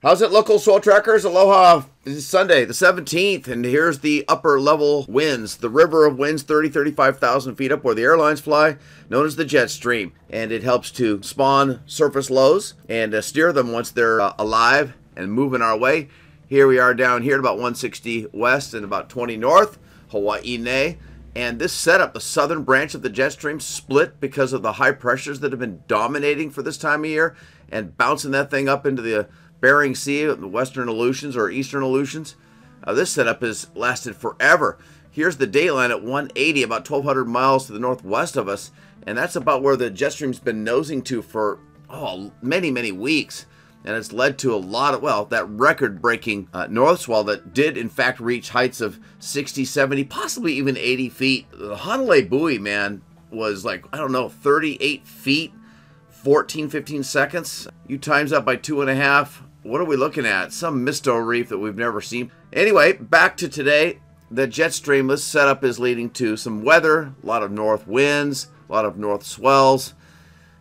How's it, local Swell trackers? Aloha. This is Sunday, the 17th, and here's the upper level winds. The river of winds, 35,000 feet up where the airlines fly, known as the jet stream. And it helps to spawn surface lows and steer them once they're alive and moving our way. Here we are down here at about 160 west and about 20 north, Hawaii. And this setup, the southern branch of the jet stream, split because of the high pressures that have been dominating for this time of year and bouncing that thing up into the Bering Sea, the western Aleutians or eastern Aleutians. This setup has lasted forever. Here's the dateline at 180, about 1,200 miles to the northwest of us, and that's about where the jet stream's been nosing to for many weeks. And it's led to a lot of, well, that record-breaking north swell that did in fact reach heights of 60, 70, possibly even 80 feet. The Hanalei buoy, man, was like, I don't know, 38 feet, 14, 15 seconds. You times that by 2.5. What are we looking at? Some misto reef that we've never seen. Anyway, back to today. The jet streamless setup is leading to some weather, a lot of north winds, a lot of north swells,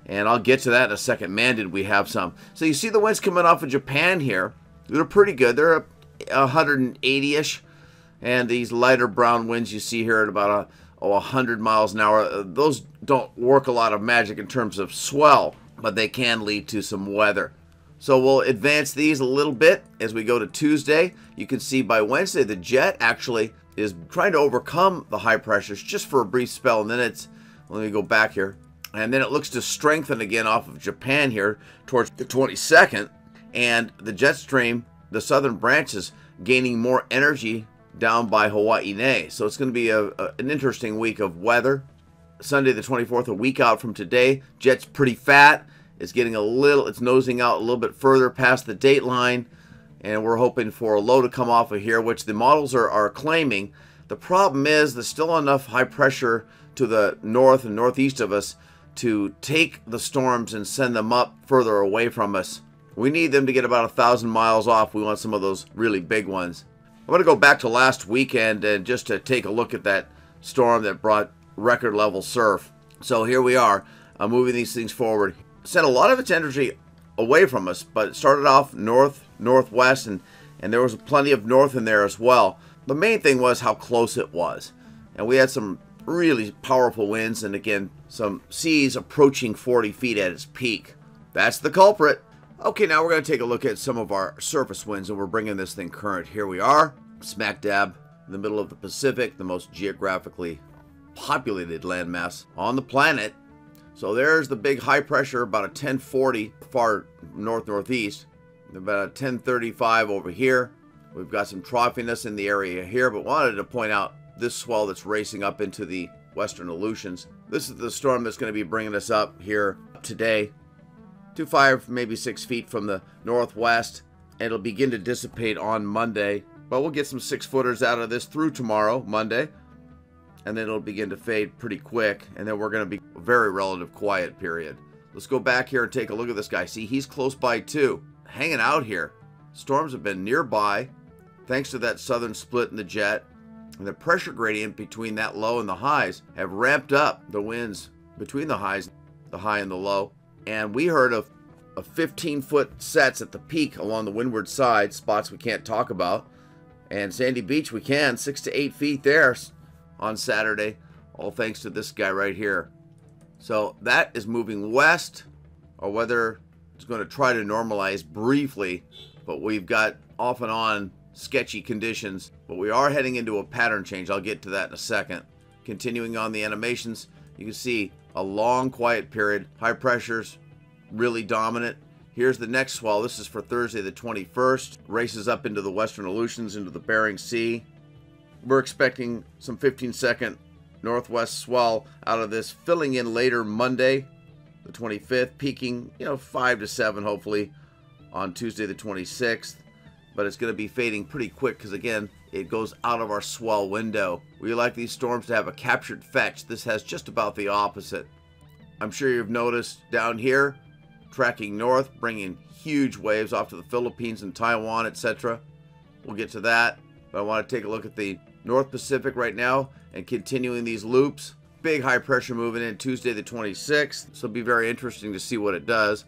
and I'll get to that in a second. Man, did we have some. So you see the winds coming off of Japan here. They're pretty good. They're 180-ish, and these lighter brown winds you see here at about 100 miles an hour. Those don't work a lot of magic in terms of swell, but they can lead to some weather. So we'll advance these a little bit as we go to Tuesday. You can see by Wednesday the jet actually is trying to overcome the high pressures just for a brief spell, and then it's, let me go back here, and then it looks to strengthen again off of Japan here towards the 22nd, and the jet stream, the southern branch, is gaining more energy down by Hawaii. So it's going to be an interesting week of weather. Sunday the 24th, a week out from today. Jet's pretty fat. It's getting a little, it's nosing out a little bit further past the date line, and we're hoping for a low to come off of here, which the models are claiming. The problem is there's still enough high pressure to the north and northeast of us to take the storms and send them up further away from us. We need them to get about 1,000 miles off. We want some of those really big ones. I'm going to go back to last weekend and just to take a look at that storm that brought record level surf. So here we are, moving these things forward. Sent a lot of its energy away from us, but it started off northwest, and there was plenty of north in there as well. The main thing was how close it was, and we had some really powerful winds, and again some seas approaching 40 feet at its peak. That's the culprit. Okay, now we're going to take a look at some of our surface winds, and we're bringing this thing current. Here we are, smack dab in the middle of the Pacific, the most geographically populated landmass on the planet. So there's the big high pressure, about a 1040 far northeast, about a 1035 over here. We've got some troughiness in the area here, but wanted to point out this swell that's racing up into the western Aleutians. This is the storm that's going to be bringing us up here today to 5, maybe 6 feet from the northwest, and it'll begin to dissipate on Monday. But we'll get some 6-footers out of this through tomorrow, Monday, and then it'll begin to fade pretty quick, and then we're going to be a very relative quiet period. Let's go back here and take a look at this guy. See, he's close by too, hanging out here. Storms have been nearby thanks to that southern split in the jet, and the pressure gradient between that low and the highs have ramped up the winds between the highs, the high and the low. And we heard of 15-foot sets at the peak along the windward side, spots we can't talk about, and Sandy Beach we can, 6 to 8 feet there on Saturday, all thanks to this guy right here. So that is moving west, or whether it's going to try to normalize briefly, but we've got off and on sketchy conditions, but we are heading into a pattern change. I'll get to that in a second. Continuing on the animations, you can see a long quiet period, high pressures really dominant. Here's the next swell. This is for Thursday the 21st, races up into the western Aleutians, into the Bering Sea. We're expecting some 15-second northwest swell out of this, filling in later Monday, the 25th, peaking, 5 to 7 hopefully on Tuesday the 26th. But it's going to be fading pretty quick because, again, it goes out of our swell window. We like these storms to have a captured fetch. This has just about the opposite. I'm sure you've noticed down here, tracking north, bringing huge waves off to the Philippines and Taiwan, etc. We'll get to that. But I want to take a look at the North Pacific right now and continuing these loops. Big high pressure moving in Tuesday the 26th. So it'll be very interesting to see what it does.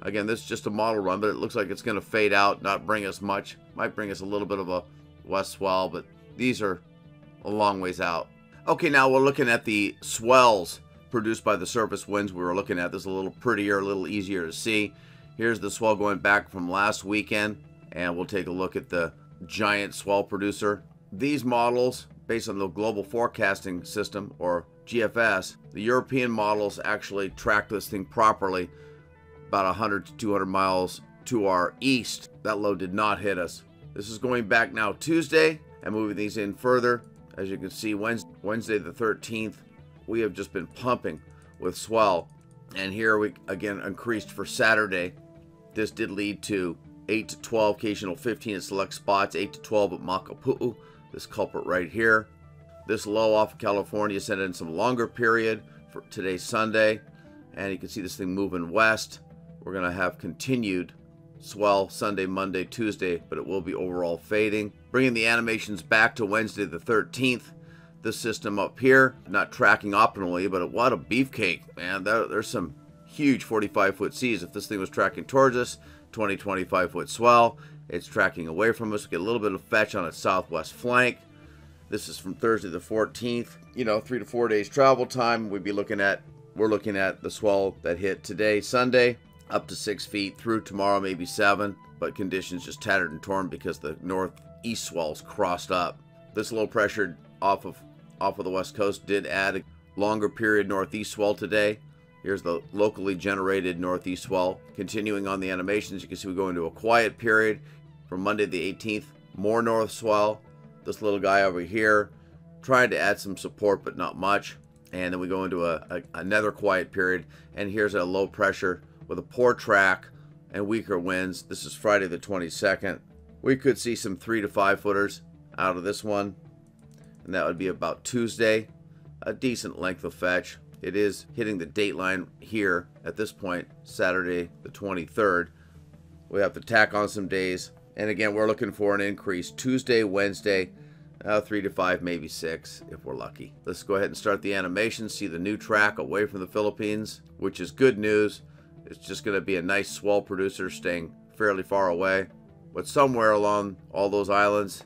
Again, this is just a model run, but it looks like it's going to fade out, not bring us much. Might bring us a little bit of a west swell, but these are a long ways out. Okay, now we're looking at the swells produced by the surface winds we were looking at. This is a little prettier, a little easier to see. Here's the swell going back from last weekend, and we'll take a look at the giant swell producer. These models, based on the Global Forecasting System, or GFS, the European models actually track this thing properly about 100 to 200 miles to our east. That low did not hit us. This is going back now Tuesday and moving these in further. As you can see, Wednesday the 13th, we have just been pumping with swell. And here we again increased for Saturday. This did lead to 8 to 12, occasional 15 at select spots, 8 to 12 at Makapu'u, this culprit right here. This low off of California sent in some longer period for today's Sunday. And you can see this thing moving west. We're going to have continued swell Sunday, Monday, Tuesday, but it will be overall fading. Bringing the animations back to Wednesday the 13th. This system up here, not tracking optimally, but what a beefcake, man. There's some huge 45-foot seas. If this thing was tracking towards us, 20, 25-foot swell. It's tracking away from us. We get a little bit of fetch on its southwest flank. This is from Thursday the 14th. 3 to 4 days travel time. We're looking at the swell that hit today, Sunday, up to 6 feet, through tomorrow, maybe 7, but conditions just tattered and torn because the northeast swells crossed up. This low pressure off of the west coast did add a longer period northeast swell today. Here's the locally generated northeast swell. Continuing on the animations, you can see we go into a quiet period from Monday the 18th. More north swell. This little guy over here trying to add some support, but not much. And then we go into another quiet period. And here's a low pressure with a poor track and weaker winds. This is Friday the 22nd. We could see some 3 to 5 footers out of this one. And that would be about Tuesday. A decent length of fetch. It is hitting the date line here at this point, Saturday the 23rd. We have to tack on some days. And again, we're looking for an increase Tuesday, Wednesday, 3 to 5, maybe 6 if we're lucky. Let's go ahead and start the animation. See the new track away from the Philippines, which is good news. It's just going to be a nice swell producer staying fairly far away. But somewhere along all those islands,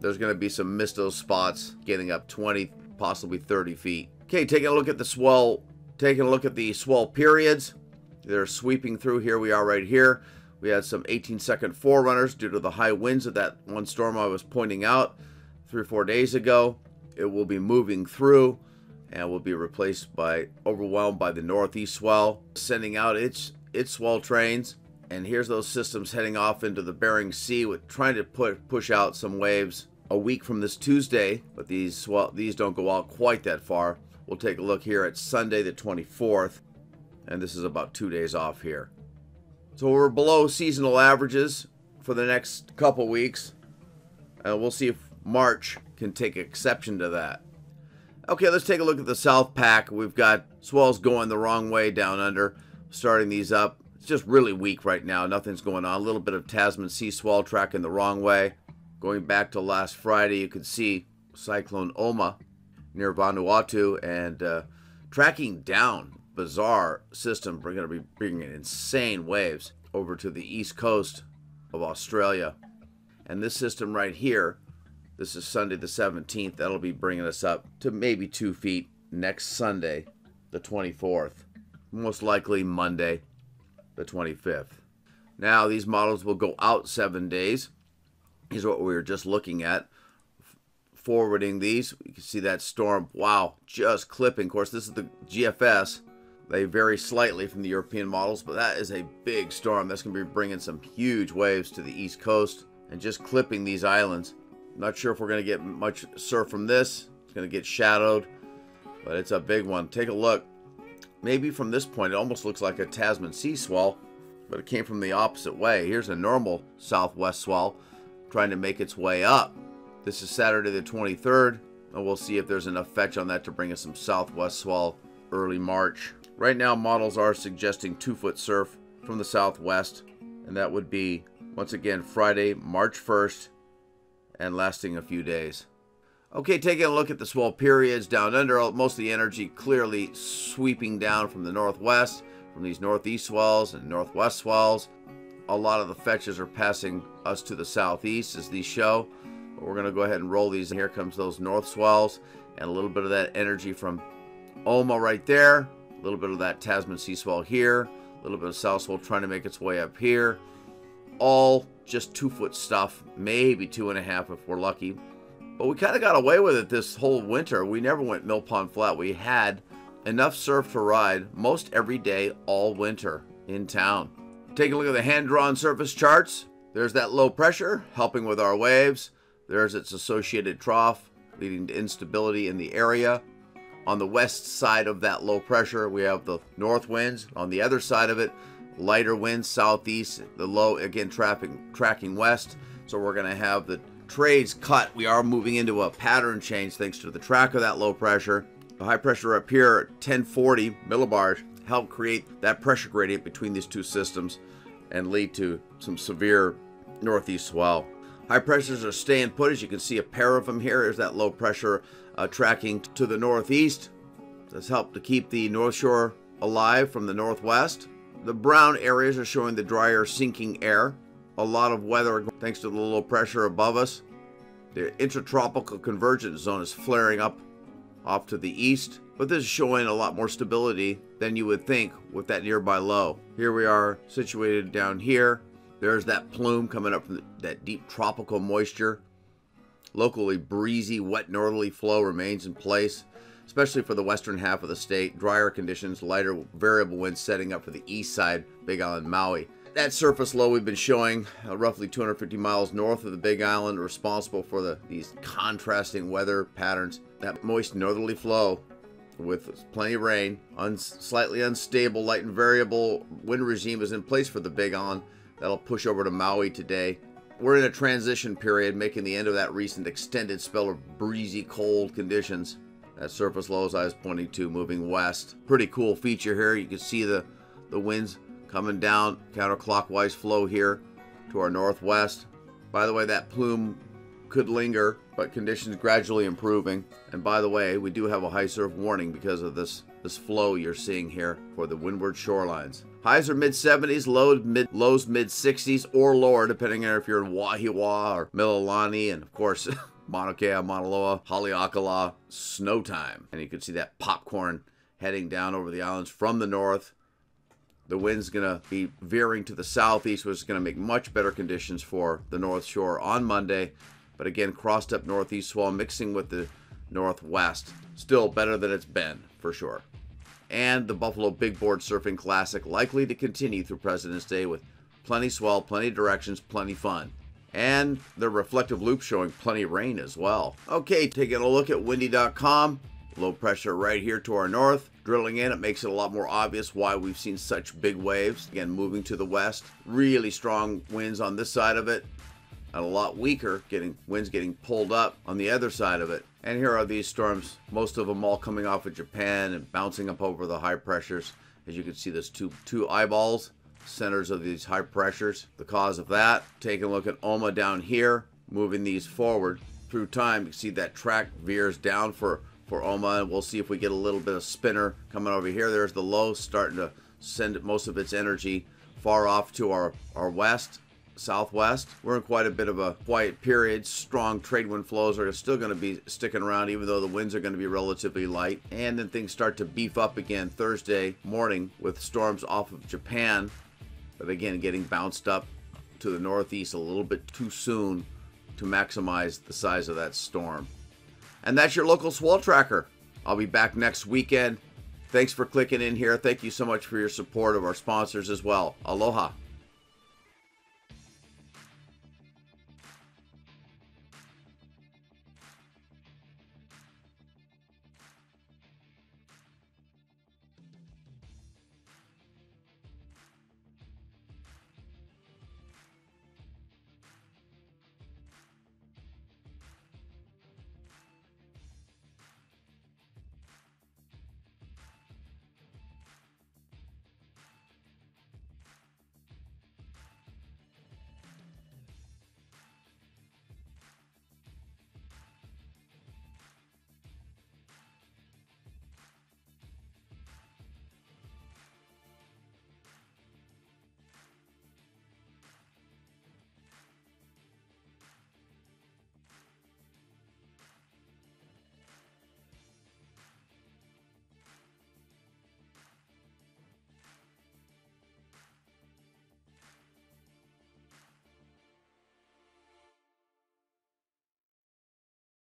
there's going to be some mistos spots getting up 20, possibly 30 feet. Okay, taking a look at the swell. Taking a look at the swell periods. They're sweeping through. Here we are right here. We had some 18-second forerunners due to the high winds of that one storm I was pointing out 3 or 4 days ago. It will be moving through and will be overwhelmed by the northeast swell, sending out its swell trains. And here's those systems heading off into the Bering Sea, with trying to push out some waves a week from this Tuesday. But these don't go out quite that far. We'll take a look here at Sunday the 24th, and this is about 2 days off here. So we're below seasonal averages for the next couple weeks, and we'll see if March can take exception to that. Okay, let's take a look at the South Pack. We've got swells going the wrong way down under, starting these up. It's just really weak right now. Nothing's going on. A little bit of Tasman Sea swell tracking the wrong way. Going back to last Friday, you could see Cyclone Oma near Vanuatu and tracking down. Bizarre system. We're going to be bringing insane waves over to the east coast of Australia. And this system right here, this is Sunday the 17th. That'll be bringing us up to maybe 2 feet next Sunday, the 24th. Most likely Monday, the 25th. Now, these models will go out 7 days. Here's what we were just looking at. Forwarding these, you can see that storm, wow, just clipping. Of course, this is the GFS. They vary slightly from the European models, but that is a big storm. That's going to be bringing some huge waves to the east coast and just clipping these islands. Not sure if we're going to get much surf from this. It's going to get shadowed, but it's a big one. Take a look. Maybe from this point, it almost looks like a Tasman Sea swell, but it came from the opposite way. Here's a normal southwest swell trying to make its way up. This is Saturday the 23rd, and we'll see if there's enough fetch on that to bring us some southwest swell early March. Right now, models are suggesting 2-foot surf from the southwest, and that would be, once again, Friday, March 1st, and lasting a few days. Okay, taking a look at the swell periods down under, most of the energy clearly sweeping down from the northwest, from these northeast swells and northwest swells. A lot of the fetches are passing us to the southeast as these show. But we're going to go ahead and roll these. And here comes those north swells and a little bit of that energy from Oma right there. A little bit of that Tasman sea swell here. A little bit of south swell trying to make its way up here. All just 2-foot stuff, maybe 2.5 if we're lucky. But we kind of got away with it this whole winter. We never went mill pond flat. We had enough surf to ride most every day all winter in town. Take a look at the hand-drawn surface charts. There's that low pressure helping with our waves. There's its associated trough leading to instability in the area. On the west side of that low pressure, we have the north winds. On the other side of it, lighter winds southeast. The low, again, tracking west. So we're going to have the trades cut. We are moving into a pattern change thanks to the track of that low pressure. The high pressure up here at 1040 millibars help create that pressure gradient between these two systems and lead to some severe northeast swell. High pressures are staying put. As you can see, a pair of them here. There's that low pressure tracking to the northeast. This helped to keep the North Shore alive from the northwest. The brown areas are showing the drier sinking air. A lot of weather thanks to the low pressure above us. The intertropical convergence zone is flaring up off to the east, but this is showing a lot more stability than you would think with that nearby low. Here we are situated down here. There's that plume coming up from that deep tropical moisture. Locally breezy, wet northerly flow remains in place, especially for the western half of the state. Drier conditions, lighter variable winds setting up for the east side, Big Island, Maui. That surface low we've been showing roughly 250 miles north of the Big Island, responsible for these contrasting weather patterns. That moist northerly flow with plenty of rain, slightly unstable, light and variable wind regime is in place for the Big Island. That'll push over to Maui today. We're in a transition period, making the end of that recent extended spell of breezy, cold conditions. That surface low, as I was pointing to, moving west. Pretty cool feature here. You can see the winds coming down, counterclockwise flow here to our northwest. By the way, that plume could linger, but conditions gradually improving. And by the way, we do have a high surf warning because of this flow you're seeing here for the windward shorelines. Highs are mid-70s, lows mid-60s or lower, depending on if you're in Wahiawa or Mililani, and of course, Mauna Kea, Mauna Loa, Haleakala, snow time. And you can see that popcorn heading down over the islands from the north. The wind's going to be veering to the southeast, which is going to make much better conditions for the North Shore on Monday. But again, crossed up northeast swell mixing with the northwest. Still better than it's been, for sure. And the Buffalo Big Board Surfing Classic likely to continue through President's Day with plenty swell, plenty directions, plenty fun. And the reflective loop showing plenty rain as well. Okay, taking a look at windy.com. Low pressure right here to our north. Drilling in, it makes it a lot more obvious why we've seen such big waves. Again, moving to the west. Really strong winds on this side of it. And a lot weaker, winds getting pulled up on the other side of it. And here are these storms, most of them all coming off of Japan and bouncing up over the high pressures. As you can see, there's two eyeballs, centers of these high pressures. The cause of that, taking a look at Oma down here, moving these forward through time. You can see that track veers down for Oma, and we'll see if we get a little bit of spinner coming over here. There's the low starting to send most of its energy far off to our west. Southwest. We're in quite a bit of a quiet period. Strong trade wind flows are still going to be sticking around, even though the winds are going to be relatively light. And then things start to beef up again Thursday morning with storms off of Japan, but again getting bounced up to the northeast a little bit too soon to maximize the size of that storm. And that's your local swell tracker. I'll be back next weekend. Thanks for clicking in here. Thank you so much for your support of our sponsors as well. Aloha.